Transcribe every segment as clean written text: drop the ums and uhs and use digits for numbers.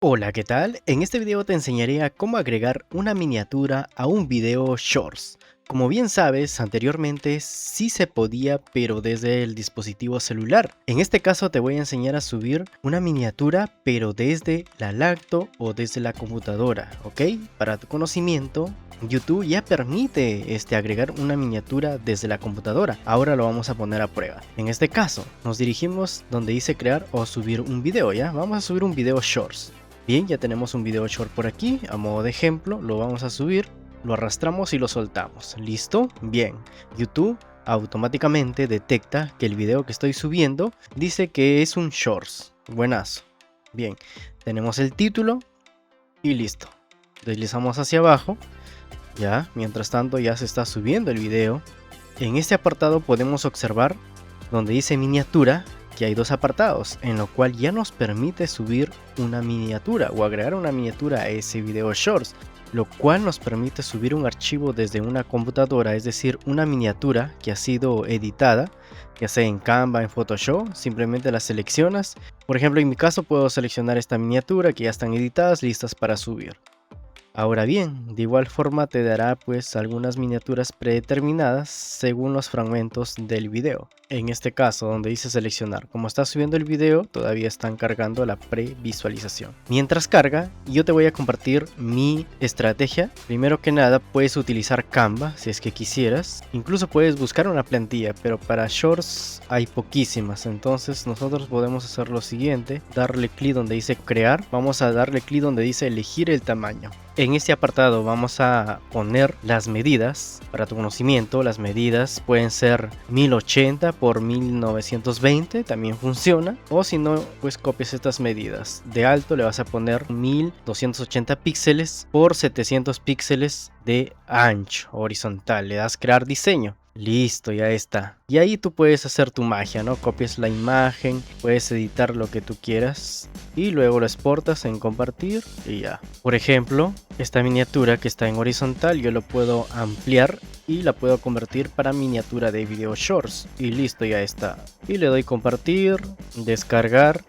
Hola, ¿qué tal? En este video te enseñaré a cómo agregar una miniatura a un video Shorts. Como bien sabes, anteriormente sí se podía, pero desde el dispositivo celular. En este caso te voy a enseñar a subir una miniatura, pero desde la lacto o desde la computadora, ¿ok? Para tu conocimiento, YouTube ya permite agregar una miniatura desde la computadora. Ahora lo vamos a poner a prueba. En este caso, nos dirigimos donde dice crear o subir un video, ¿ya? Vamos a subir un video Shorts. Bien, ya tenemos un video short por aquí, a modo de ejemplo, lo vamos a subir, lo arrastramos y lo soltamos. ¿Listo? Bien, YouTube automáticamente detecta que el video que estoy subiendo dice que es un shorts. Buenazo. Bien, tenemos el título y listo. Deslizamos hacia abajo. Ya, mientras tanto ya se está subiendo el video. En este apartado podemos observar donde dice miniatura, que hay dos apartados, en lo cual ya nos permite subir una miniatura o agregar una miniatura a ese video shorts, lo cual nos permite subir un archivo desde una computadora, es decir, una miniatura que ha sido editada, ya sea en Canva, en Photoshop, simplemente la seleccionas. Por ejemplo, en mi caso puedo seleccionar esta miniatura que ya están editadas, listas para subir. Ahora bien, de igual forma te dará pues algunas miniaturas predeterminadas según los fragmentos del video. En este caso, donde dice seleccionar, como está subiendo el video, todavía están cargando la previsualización. Mientras carga, yo te voy a compartir mi estrategia. Primero que nada, puedes utilizar Canva si es que quisieras. Incluso puedes buscar una plantilla, pero para Shorts hay poquísimas. Entonces nosotros podemos hacer lo siguiente, darle clic donde dice crear. Vamos a darle clic donde dice elegir el tamaño. En este apartado vamos a poner las medidas. Para tu conocimiento, las medidas pueden ser 1080 por 1920, también funciona. O si no, pues copias estas medidas. De alto le vas a poner 1280 píxeles por 700 píxeles de ancho horizontal. Le das crear diseño. Listo, ya está. Y ahí tú puedes hacer tu magia, ¿no? Copias la imagen, puedes editar lo que tú quieras y luego lo exportas en compartir y ya. Por ejemplo, esta miniatura que está en horizontal yo lo puedo ampliar y la puedo convertir para miniatura de video shorts y listo, ya está. Y le doy compartir, descargar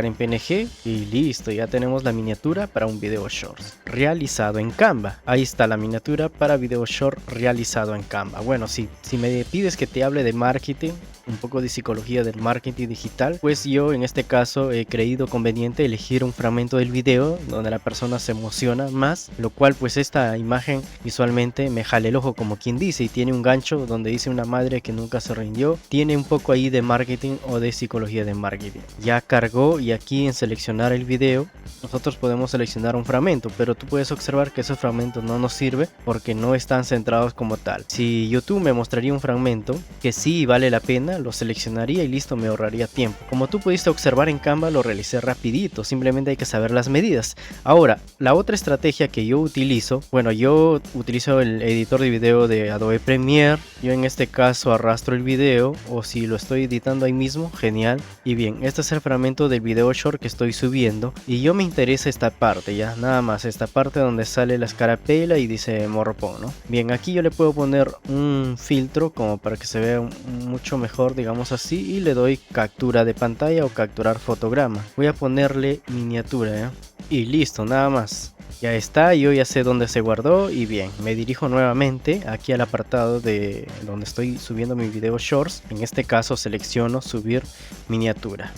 en PNG y listo, ya tenemos la miniatura para un video shorts realizado en Canva. Ahí está la miniatura para video short realizado en Canva. Bueno, si me pides que te hable de marketing, un poco de psicología del marketing digital, pues yo en este caso he creído conveniente elegir un fragmento del video donde la persona se emociona más, lo cual pues esta imagen visualmente me jale el ojo, como quien dice, y tiene un gancho donde dice una madre que nunca se rindió. Tiene un poco ahí de marketing o de psicología de marketing. Ya cargó y aquí en seleccionar el video nosotros podemos seleccionar un fragmento, pero tú puedes observar que esos fragmentos no nos sirve porque no están centrados como tal. Si YouTube me mostraría un fragmento que sí vale la pena, lo seleccionaría y listo, me ahorraría tiempo. Como tú pudiste observar en Canva, lo realicé rapidito, simplemente hay que saber las medidas. Ahora, la otra estrategia que yo utilizo, bueno, yo utilizo el editor de video de Adobe Premiere. Yo en este caso arrastro el video, o si lo estoy editando ahí mismo, genial. Y bien, este es el fragmento del video short que estoy subiendo y yo me interesa esta parte, ya, nada más esta parte donde sale la escarapela y dice morropón, ¿no? Bien, aquí yo le puedo poner un filtro como para que se vea mucho mejor, digamos así, y le doy captura de pantalla o capturar fotograma. Voy a ponerle miniatura, ¿ya? Y listo, nada más. Ya está, yo ya sé dónde se guardó y bien, me dirijo nuevamente aquí al apartado de donde estoy subiendo mi video shorts. En este caso selecciono subir miniatura.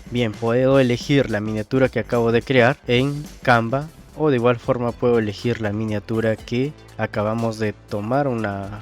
Bien, puedo elegir la miniatura que acabo de crear en Canva, o de igual forma puedo elegir la miniatura que acabamos de tomar,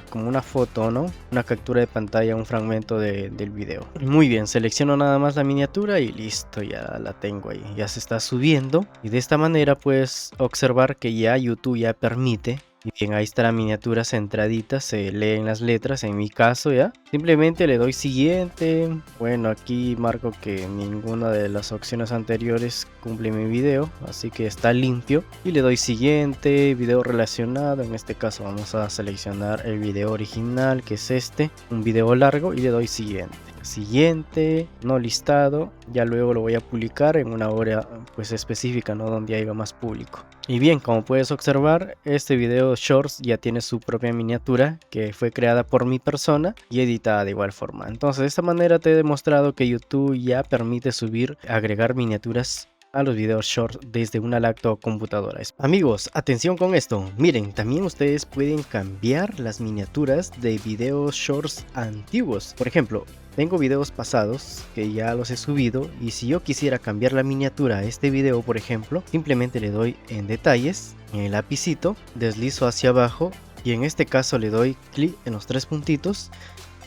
como una foto, ¿no? Una captura de pantalla, un fragmento del video. Muy bien, selecciono nada más la miniatura y listo, ya la tengo ahí. Ya se está subiendo y de esta manera puedes observar que ya YouTube ya permite. Y bien, ahí está la miniatura centradita, se leen las letras en mi caso, ya. Simplemente le doy siguiente. Bueno, aquí marco que ninguna de las opciones anteriores cumple mi video, así que está limpio. Y le doy siguiente, video relacionado. En este caso vamos a seleccionar el video original, que es este, un video largo, y le doy siguiente, no listado. Ya luego lo voy a publicar en una hora pues específica, ¿no? Donde haya más público. Y bien, como puedes observar, este video shorts ya tiene su propia miniatura que fue creada por mi persona y editada de igual forma. Entonces de esta manera te he demostrado que YouTube ya permite subir, agregar miniaturas a los videos short desde una laptop computadora. Amigos, atención con esto. Miren, también ustedes pueden cambiar las miniaturas de videos shorts antiguos. Por ejemplo, tengo videos pasados que ya los he subido y si yo quisiera cambiar la miniatura a este video, por ejemplo, simplemente le doy en detalles, en el lapicito, deslizo hacia abajo y en este caso le doy clic en los tres puntitos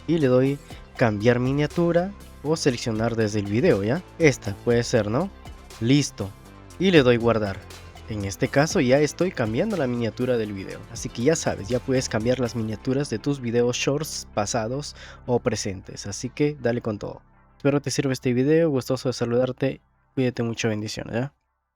y le doy cambiar miniatura o seleccionar desde el video, ¿ya? Esta puede ser, ¿no? Listo. Y le doy guardar. En este caso ya estoy cambiando la miniatura del video. Así que ya sabes, ya puedes cambiar las miniaturas de tus videos shorts pasados o presentes. Así que dale con todo. Espero te sirva este video, gustoso de saludarte. Cuídate mucho, bendiciones, ¿ya?